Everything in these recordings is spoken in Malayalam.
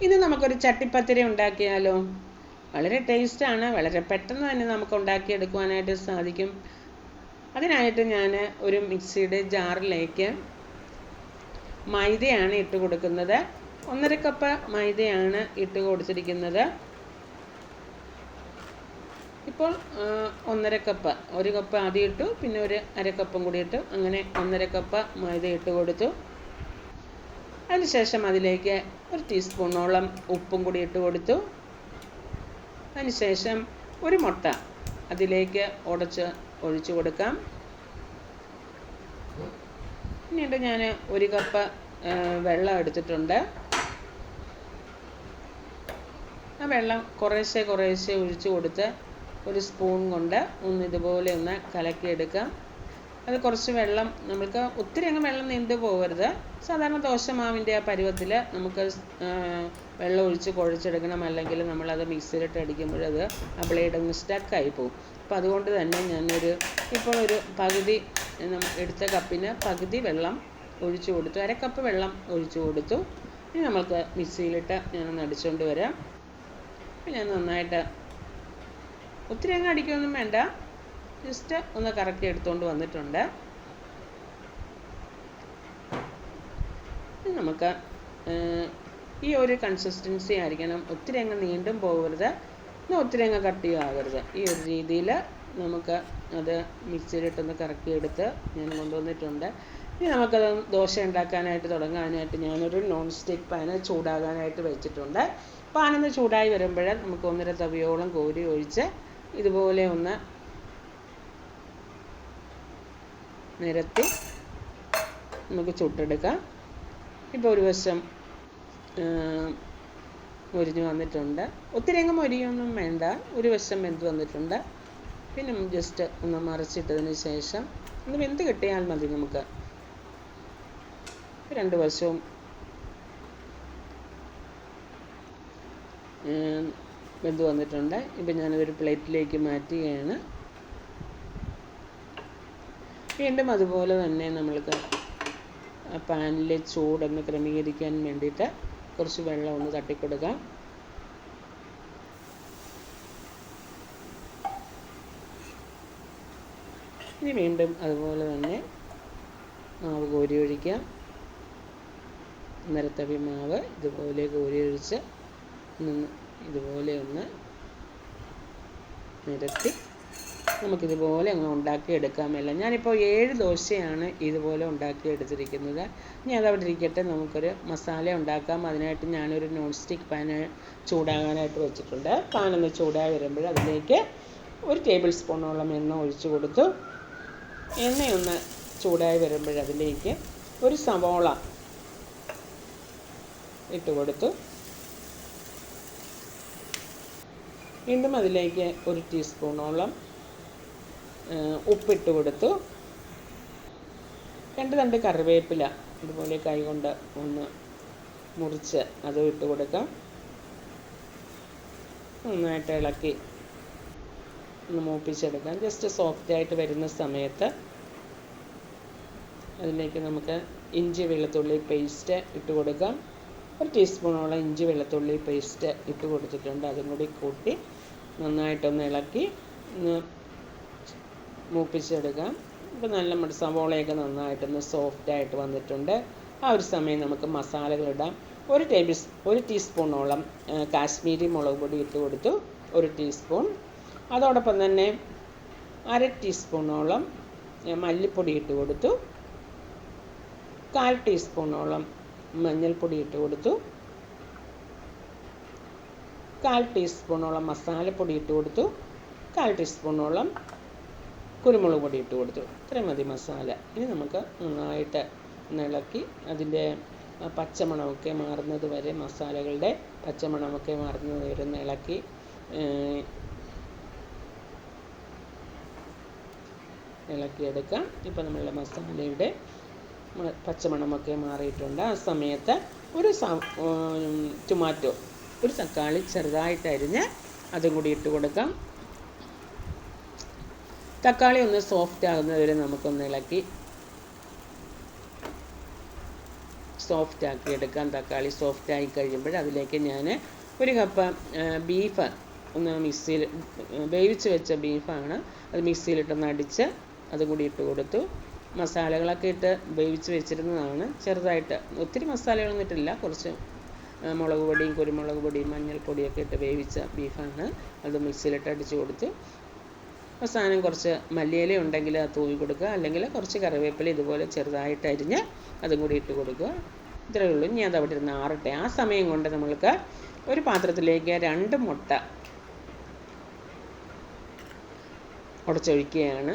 ഇന്ന് നമുക്കൊരു ചട്ടിപ്പത്തിരി ഉണ്ടാക്കിയാലോ? വളരെ ടേസ്റ്റാണ്, വളരെ പെട്ടെന്ന് തന്നെ നമുക്ക് ഉണ്ടാക്കിയെടുക്കുവാനായിട്ട് സാധിക്കും. അതിനായിട്ട് ഞാൻ ഒരു മിക്സിയുടെ ജാറിലേക്ക് മൈദയാണ് ഇട്ട് കൊടുക്കുന്നത്. 1.5 കപ്പ് മൈദയാണ് ഇട്ട് കൊടുത്തിരിക്കുന്നത്. ഇപ്പോൾ 1.5 കപ്പ്, 1 കപ്പ് ആദ്യം ഇട്ടു, പിന്നെ ഒരു 1/2 കപ്പും കൂടി ഇട്ടു, അങ്ങനെ 1.5 കപ്പ് മൈദ ഇട്ട് കൊടുത്തു. അതിനുശേഷം അതിലേക്ക് 1 ടീസ്പൂണോളം ഉപ്പും കൂടി ഇട്ട് കൊടുത്തു. അതിനുശേഷം ഒരു മുട്ട അതിലേക്ക് ഒഴിച്ചു കൊടുക്കാം. പിന്നീട് ഞാൻ 1 കപ്പ് വെള്ളം എടുത്തിട്ടുണ്ട്. ആ വെള്ളം കുറേശ്ശെ ഒഴിച്ചു കൊടുത്ത് ഒരു സ്പൂൺ കൊണ്ട് ഇതുപോലെ ഒന്ന് കലക്കിയെടുക്കാം. അത് കുറച്ച് വെള്ളം, നമുക്ക് ഒത്തിരി അങ്ങ് വെള്ളം നീണ്ടു പോകരുത്. സാധാരണ ദോശമാവിൻ്റെ ആ പരുവത്തിൽ നമുക്ക് വെള്ളം ഒഴിച്ച് കുഴച്ചെടുക്കണം, അല്ലെങ്കിൽ നമ്മളത് മിക്സിയിലിട്ട് അടിക്കുമ്പോൾ അത് ആ ബ്ലേഡ് അങ്ങ് സ്റ്റക്കായി പോകും. അപ്പോൾ അതുകൊണ്ട് തന്നെ ഞാനൊരു പകുതി എടുത്ത കപ്പിന് പകുതി വെള്ളം ഒഴിച്ചു കൊടുത്തു, 1/2 കപ്പ് വെള്ളം ഒഴിച്ചു കൊടുത്തു. ഇനി നമുക്ക് മിക്സിയിലിട്ട് ഞാനൊന്ന് അടിച്ചുകൊണ്ട് വരാം. ഞാൻ നന്നായിട്ട് ഒത്തിരി അങ്ങ് അടിക്കുകയൊന്നും വേണ്ട, ജസ്റ്റ് ഒന്ന് കറക്റ്റ് എടുത്തുകൊണ്ട് വന്നിട്ടുണ്ട്. നമുക്ക് ഈ ഒരു കൺസിസ്റ്റൻസി ആയിരിക്കണം, ഒത്തിരി അങ്ങ് നീണ്ടും പോകരുത്, എന്നാൽ ഒത്തിരി അങ്ങ് കട്ടിയും ആകരുത്. ഈ ഒരു രീതിയിൽ നമുക്ക് അത് മിക്സിയിലിട്ടൊന്ന് കറക്കി എടുത്ത് ഞാൻ കൊണ്ടുവന്നിട്ടുണ്ട്. ഇനി നമുക്കത് ദോശ ഉണ്ടാക്കാനായിട്ട് തുടങ്ങാനായിട്ട് ഞാനൊരു നോൺ സ്റ്റിക്ക് പാന് ചൂടാകാനായിട്ട് വെച്ചിട്ടുണ്ട്. പാനൊന്ന് ചൂടായി വരുമ്പോൾ നമുക്ക് 1.5 തവിയോളം കോരി ഒഴിച്ച് ഇതുപോലെ ഒന്ന് നിരത്തി നമുക്ക് ചുട്ടെടുക്കാം. ഇപ്പോൾ ഒരു വശം മൊരിഞ്ഞ് വന്നിട്ടുണ്ട്. ഒത്തിരി അങ്ങ് മൊരിയൊന്നും വേണ്ട, ഒരു വശം വെന്ത് വന്നിട്ടുണ്ട്. പിന്നെ ജസ്റ്റ് ഒന്ന് മറിച്ചിട്ടതിന് ശേഷം ഒന്ന് വെന്ത് കിട്ടിയാൽ മതി. നമുക്ക് 2 വശവും വെന്ത് വന്നിട്ടുണ്ട്. ഇപ്പം ഞാനതൊരു പ്ലേറ്റിലേക്ക് മാറ്റുകയാണ്. വീണ്ടും അതുപോലെ തന്നെ നമ്മൾക്ക് പാനിലെ ചൂടൊന്ന് ക്രമീകരിക്കാൻ വേണ്ടിയിട്ട് കുറച്ച് വെള്ളം ഒന്ന് തട്ടിക്കൊടുക്കാം. ഇനി വീണ്ടും അതുപോലെ തന്നെ മാവ് കോരി ഒഴിക്കാം. നിരത്തവി മാവ് ഇതുപോലെ കോരി ഒഴിച്ച് ഇതുപോലെ ഒന്ന് നിരത്തി നമുക്കിതുപോലെ അങ്ങ് ഉണ്ടാക്കിയെടുക്കാമല്ലോ. ഞാനിപ്പോൾ 7 ദോശയാണ് ഇതുപോലെ ഉണ്ടാക്കിയെടുത്തിരിക്കുന്നത്. ഇനി അതവിടെ ഇരിക്കട്ടെ, നമുക്കൊരു മസാല ഉണ്ടാക്കാം. അതിനായിട്ട് ഞാനൊരു നോൺ സ്റ്റിക്ക് പാന് ചൂടാകാനായിട്ട് വെച്ചിട്ടുണ്ട്. പാനൊന്ന് ചൂടായി വരുമ്പോൾ അതിലേക്ക് 1 ടേബിൾ സ്പൂണോളം എണ്ണ ഒഴിച്ചു കൊടുത്തു. എണ്ണയൊന്ന് ചൂടായി വരുമ്പോഴതിലേക്ക് ഒരു സവോള ഇട്ട് കൊടുത്തു. വീണ്ടും അതിലേക്ക് 1 ടീസ്പൂണോളം ഉപ്പിട്ട് കൊടുത്തു. 2 തണ്ട് കറിവേപ്പില ഇതുപോലെ കൈകൊണ്ട് ഒന്ന് മുറിച്ച് അതും ഇട്ട് കൊടുക്കാം. നന്നായിട്ട് ഇളക്കി ഒന്ന് മൂപ്പിച്ചെടുക്കാം. ജസ്റ്റ് സോഫ്റ്റായിട്ട് വരുന്ന സമയത്ത് അതിലേക്ക് നമുക്ക് ഇഞ്ചി വെളുത്തുള്ളി പേസ്റ്റ് ഇട്ട് കൊടുക്കാം. 1 ടീസ്പൂണോളം ഇഞ്ചി വെളുത്തുള്ളി പേസ്റ്റ് ഇട്ട് കൊടുത്തിട്ടുണ്ട്. അതും കൂടി കൂട്ടി നന്നായിട്ടൊന്ന് ഇളക്കി മൂപ്പിച്ചെടുക്കാം. ഇപ്പോൾ നല്ല സവോളയൊക്കെ നന്നായിട്ടൊന്ന് സോഫ്റ്റായിട്ട് വന്നിട്ടുണ്ട്. ആ ഒരു സമയം നമുക്ക് മസാലകളിടാം. 1 ടീസ്പൂണോളം കാശ്മീരി മുളക് പൊടി ഇട്ട് കൊടുത്തു, 1 ടീസ്പൂൺ. അതോടൊപ്പം തന്നെ 1/2 ടീസ്പൂണോളം മല്ലിപ്പൊടി ഇട്ട് കൊടുത്തു, 1/4 ടീസ്പൂണോളം മഞ്ഞൾപ്പൊടി ഇട്ട് കൊടുത്തു, 1/4 ടീസ്പൂണോളം മസാലപ്പൊടി ഇട്ട് കൊടുത്തു, 1/4 ടീസ്പൂണോളം കുരുമുളക് പൊടി ഇട്ട് കൊടുത്തു. ഇത്രയും മതി മസാല. ഇനി നമുക്ക് നന്നായിട്ട് ഇളക്കി അതിൻ്റെ പച്ചമണമൊക്കെ മാറുന്നത് വരെ, മസാലകളുടെ പച്ചമണമൊക്കെ മാറുന്നത് വരെ ഒന്ന് ഇളക്കിയെടുക്കാം. ഇപ്പോൾ നമ്മളുടെ മസാലയുടെ പച്ചമണമൊക്കെ മാറിയിട്ടുണ്ട്. ആ സമയത്ത് ഒരു ടൊമാറ്റോ, ഒരു തക്കാളി ചെറുതായിട്ട് അരിഞ്ഞ് അതും കൂടി ഇട്ട് കൊടുക്കാം. തക്കാളി ഒന്ന് സോഫ്റ്റ് ആകുന്നത് വരെ നമുക്കൊന്ന് ഇളക്കി സോഫ്റ്റ് ആക്കി എടുക്കാം. തക്കാളി സോഫ്റ്റ് ആയി കഴിയുമ്പോൾ അതിലേക്ക് ഞാൻ 1 കപ്പ് ബീഫ് ഒന്ന് മിക്സിയിൽ വേവിച്ച് വെച്ച ബീഫാണ്, അത് മിക്സിയിലിട്ടൊന്ന് അടിച്ച് അതും കൂടി ഇട്ട് കൊടുത്തു. മസാലകളൊക്കെ ഇട്ട് വേവിച്ച് വെച്ചിരുന്നതാണ്. ചെറുതായിട്ട് ഒത്തിരി മസാലകളൊന്നും ഇട്ടില്ല, കുറച്ച് മുളക് പൊടിയും കുരുമുളക് പൊടിയും മഞ്ഞൾപ്പൊടിയൊക്കെ ഇട്ട് വേവിച്ച ബീഫാണ്. അത് മിക്സിയിലിട്ട് അടിച്ച് കൊടുത്തു. അവസാനം കുറച്ച് മല്ലിയില ഉണ്ടെങ്കിൽ അത് തൂവി കൊടുക്കുക, അല്ലെങ്കിൽ കുറച്ച് കറിവേപ്പില ഇതുപോലെ ചെറുതായിട്ട് അരിഞ്ഞ് അതും കൂടി ഇട്ട് കൊടുക്കുക. ഇത്രയേ ഉള്ളൂ. ഇനി അത് അവിടെ ഇരുന്ന് ആറട്ടെ. ആ സമയം കൊണ്ട് നമ്മൾക്ക് ഒരു പാത്രത്തിലേക്ക് 2 മുട്ട ഉടച്ചൊഴിക്കുകയാണ്.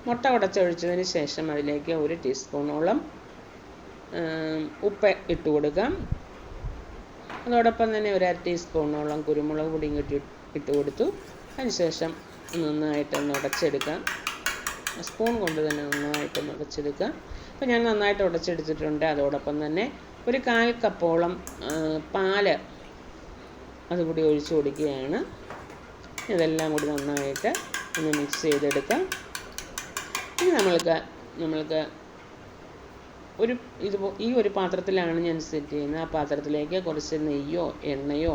മുട്ട ഉടച്ചൊഴിച്ചതിന് ശേഷം അതിലേക്ക് 1 ടീസ്പൂണോളം ഉപ്പ് ഇട്ട് കൊടുക്കാം. അതോടൊപ്പം തന്നെ 1/2 ടീസ്പൂണോളം കുരുമുളക് പൊടിയും ഇട്ട് കൊടുത്തു. അതിനുശേഷം നന്നായിട്ടൊന്ന് ഉടച്ചെടുക്കാം. സ്പൂൺ കൊണ്ട് തന്നെ നന്നായിട്ടൊന്ന് ഉടച്ചെടുക്കാം. അപ്പോൾ ഞാൻ നന്നായിട്ട് ഉടച്ചെടുത്തിട്ടുണ്ട്. അതോടൊപ്പം തന്നെ 1/4 കപ്പോളം പാല് അതുകൂടി ഒഴിച്ചു കൊടുക്കുകയാണ്. ഇതെല്ലാം കൂടി നന്നായിട്ട് ഒന്ന് മിക്സ് ചെയ്തെടുക്കാം. ഇനി നമ്മൾക്ക് ഈ ഒരു പാത്രത്തിലാണ് ഞാൻ സെറ്റ് ചെയ്യുന്നത്. ആ പാത്രത്തിലേക്ക് കുറച്ച് നെയ്യോ എണ്ണയോ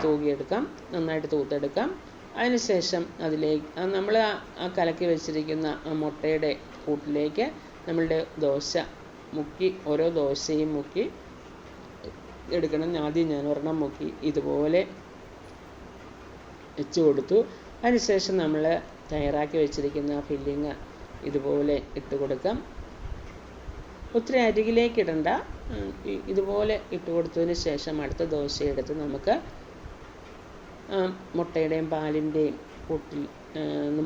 തൂകിയെടുക്കാം, നന്നായിട്ട് തൂത്തെടുക്കാം. അതിനുശേഷം അതിലേക്ക് നമ്മൾ ആ കലക്കി വെച്ചിരിക്കുന്ന ആ മുട്ടയുടെ കൂട്ടിലേക്ക് നമ്മളുടെ ദോശ മുക്കി, ഓരോ ദോശയും മുക്കി എടുക്കണം. ആദ്യം ഞാൻ ഒരെണ്ണം മുക്കി ഇതുപോലെ വെച്ച് കൊടുത്തു. അതിനുശേഷം നമ്മൾ തയ്യാറാക്കി വെച്ചിരിക്കുന്ന ഫില്ലിങ് ഇതുപോലെ ഇട്ട് കൊടുക്കാം. ഒത്തിരി അരികിലേക്ക് ഇടണ്ട, ഇതുപോലെ ഇട്ട് കൊടുത്തതിന് ശേഷം അടുത്ത ദോശ എടുത്ത് നമുക്ക് മുട്ടയുടെയും പാലിൻ്റെയും കൂട്ടിൽ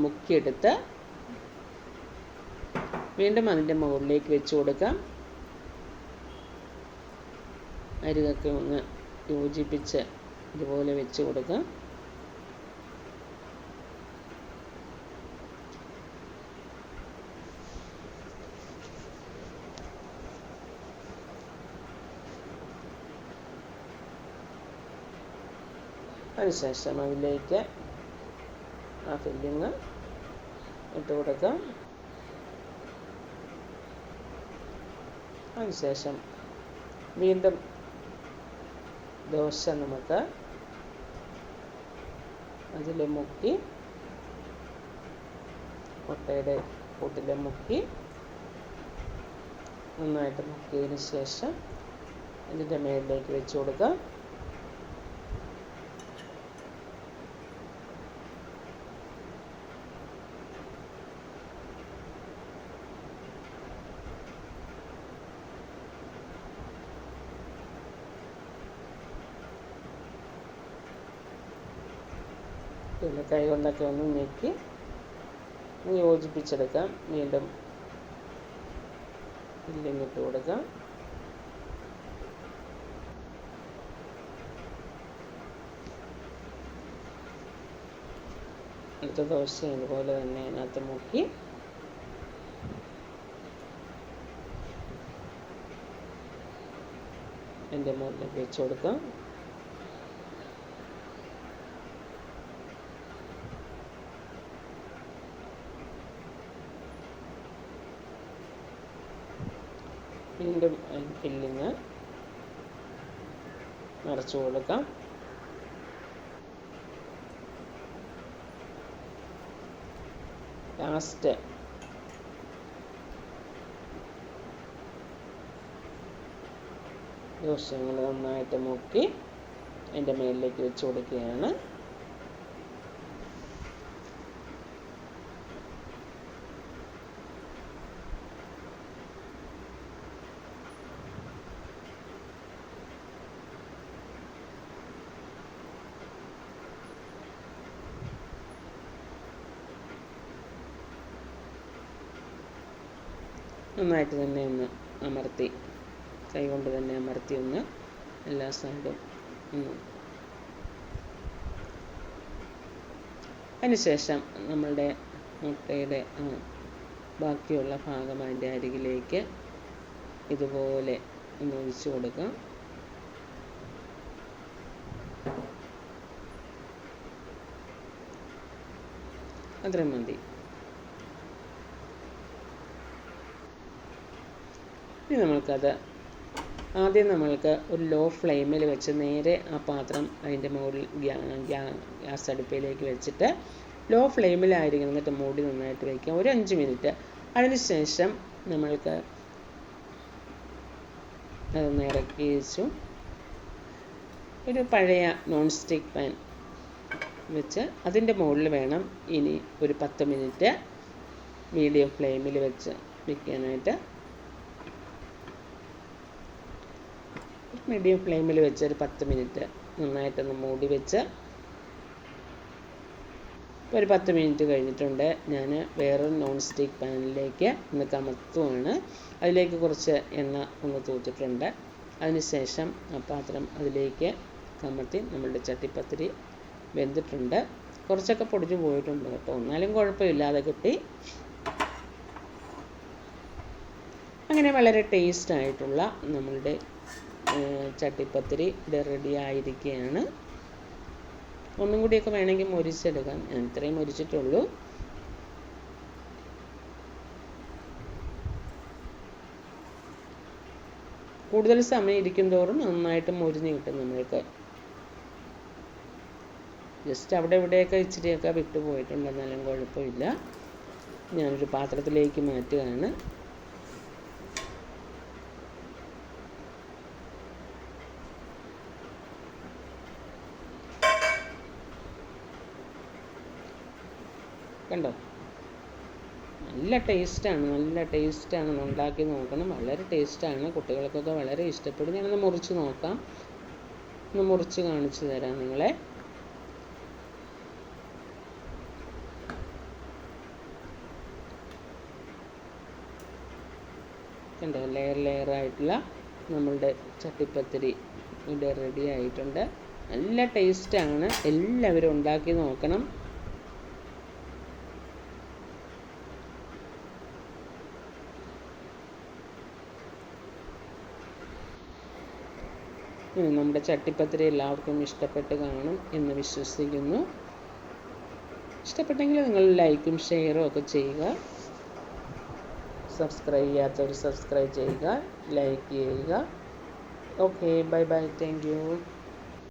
മുക്കിയെടുത്ത് വീണ്ടും അതിൻ്റെ മുകളിലേക്ക് വെച്ച് കൊടുക്കാം. അരികൊക്കെ ഒന്ന് യോജിപ്പിച്ച് ഇതുപോലെ വെച്ച് കൊടുക്കാം. അതിനുശേഷം അതിലേക്ക് ആ ഫില്ലിങ് ഇട്ട് കൊടുക്കാം. അതിനുശേഷം വീണ്ടും ദോശ നമുക്ക് അതിൽ മുക്കി, മുട്ടയുടെ കൂട്ടിൽ മുക്കി നന്നായിട്ട് മുക്കിയതിന് ശേഷം ഇതിൻ്റെ മേളിലേക്ക് വെച്ച് കൊടുക്കാം. പിന്നെ കൈ കൊണ്ടൊക്കെ ഒന്ന് ഞെക്കി യോജിപ്പിച്ചെടുക്കാം. വീണ്ടും ഫില്ലിങ് ഇട്ട് കൊടുക്കാം. അടുത്ത ദോശ ഇതുപോലെ തന്നെ അതിനകത്ത് മുക്കി എൻ്റെ മുകളിലേക്ക് വെച്ച് കൊടുക്കാം. വീണ്ടും ഫില്ലിങ് നിറച്ച് കൊടുക്കാം. ലാസ്റ്റ് ദോശകൾ നന്നായിട്ട് മുക്കി അതിൻ്റെ മേലിലേക്ക് വെച്ച് കൊടുക്കുകയാണ്. നന്നായിട്ട് തന്നെ ഒന്ന് അമർത്തി, കൈ കൊണ്ട് തന്നെ അമർത്തി ഒന്ന് എല്ലാ സൈഡും അതിനുശേഷം നമ്മളുടെ മുട്ടയുടെ ബാക്കിയുള്ള ഭാഗം അതിൻ്റെ അരികിലേക്ക് ഇതുപോലെ ഒന്ന് ഒഴിച്ചു കൊടുക്കാം. അത്രയും മതി. ഇനി നമ്മൾക്കത് ആദ്യം നമ്മൾക്ക് ഒരു ലോ ഫ്ലെയിമിൽ വെച്ച് നേരെ ആ പാത്രം അതിൻ്റെ മുകളിൽ ഗ്യാസ് അടുപ്പിലേക്ക് വെച്ചിട്ട് ലോ ഫ്ലെയിമിലായിരിക്കണം. എന്നിട്ട് മൂടി നന്നായിട്ട് വയ്ക്കുക ഒരു 5 മിനിറ്റ്. അതിനുശേഷം നമ്മൾക്ക് അതൊന്ന് ഇറക്കി വെച്ചു ഒരു പഴയ നോൺ സ്റ്റിക്ക് പാൻ വെച്ച് അതിൻ്റെ മുകളിൽ വേണം ഇനി ഒരു 10 മിനിറ്റ് മീഡിയം ഫ്ലെയിമിൽ വെച്ച് വയ്ക്കാനായിട്ട്. മീഡിയം ഫ്ലെയിമിൽ വെച്ച് ഒരു 10 മിനിറ്റ് നന്നായിട്ടൊന്ന് മൂടി വെച്ച് ഒരു 10 മിനിറ്റ് കഴിഞ്ഞിട്ടുണ്ട്. ഞാൻ വേറൊരു നോൺ സ്റ്റിക്ക് പാനിലേക്ക് ഒന്ന് കമത്തുവാണ്. അതിലേക്ക് കുറച്ച് എണ്ണ ഒന്ന് തൂത്തിട്ടുണ്ട്. അതിനുശേഷം ആ പാത്രം അതിലേക്ക് കമത്തി നമ്മളുടെ ചട്ടിപ്പത്തിരി വെന്തിട്ടുണ്ട്. കുറച്ചൊക്കെ പൊടിഞ്ഞു പോയിട്ടുണ്ട് കേട്ടോ, എന്നാലും കുഴപ്പമില്ലാതെ കിട്ടി. അങ്ങനെ വളരെ ടേസ്റ്റായിട്ടുള്ള നമ്മളുടെ ചട്ടിപ്പത്തിരി ഇവിടെ റെഡി ആയിരിക്കുകയാണ്. ഒന്നും കൂടിയൊക്കെ വേണമെങ്കിൽ മൊരിച്ചെടുക്കാം. ഞാൻ ഇത്രയും മൊരിച്ചിട്ടുള്ളൂ. കൂടുതൽ സമയം ഇരിക്കും തോറും നന്നായിട്ട് മൊരിഞ്ഞ് കിട്ടും നമ്മൾക്ക്. ജസ്റ്റ് അവിടെ ഇവിടെയൊക്കെ ഇച്ചിരിയൊക്കെ വിട്ടുപോയിട്ടുണ്ട്, എന്നാലും കുഴപ്പമില്ല. ഞാനൊരു പാത്രത്തിലേക്ക് മാറ്റുകയാണ്. കണ്ടോ, നല്ല ടേസ്റ്റാണ്. ഉണ്ടാക്കി നോക്കണം, വളരെ ടേസ്റ്റാണ്. കുട്ടികൾക്കൊക്കെ വളരെ ഇഷ്ടപ്പെടും. ഞാനൊന്ന് മുറിച്ച് നോക്കാം, ഒന്ന് മുറിച്ച് കാണിച്ചു തരാം നിങ്ങളെ. കണ്ടോ, ലെയറായിട്ടുള്ള നമ്മളുടെ ചട്ടിപ്പത്തിരി ഇവിടെ റെഡി ആയിട്ടുണ്ട്. നല്ല ടേസ്റ്റാണ്, എല്ലാവരും ഉണ്ടാക്കി നോക്കണം. നമ്മുടെ ചട്ടിപ്പത്തിരി എല്ലാവർക്കും ഇഷ്ടപ്പെട്ട് കാണും എന്ന് വിശ്വസിക്കുന്നു. ഇഷ്ടപ്പെട്ടെങ്കിൽ നിങ്ങൾ ലൈക്കും ഷെയറും ഒക്കെ ചെയ്യുക. സബ്സ്ക്രൈബ് ചെയ്യാത്തവർ സബ്സ്ക്രൈബ് ചെയ്യുക, ലൈക്ക് ചെയ്യുക. Okay, bye bye, thank you.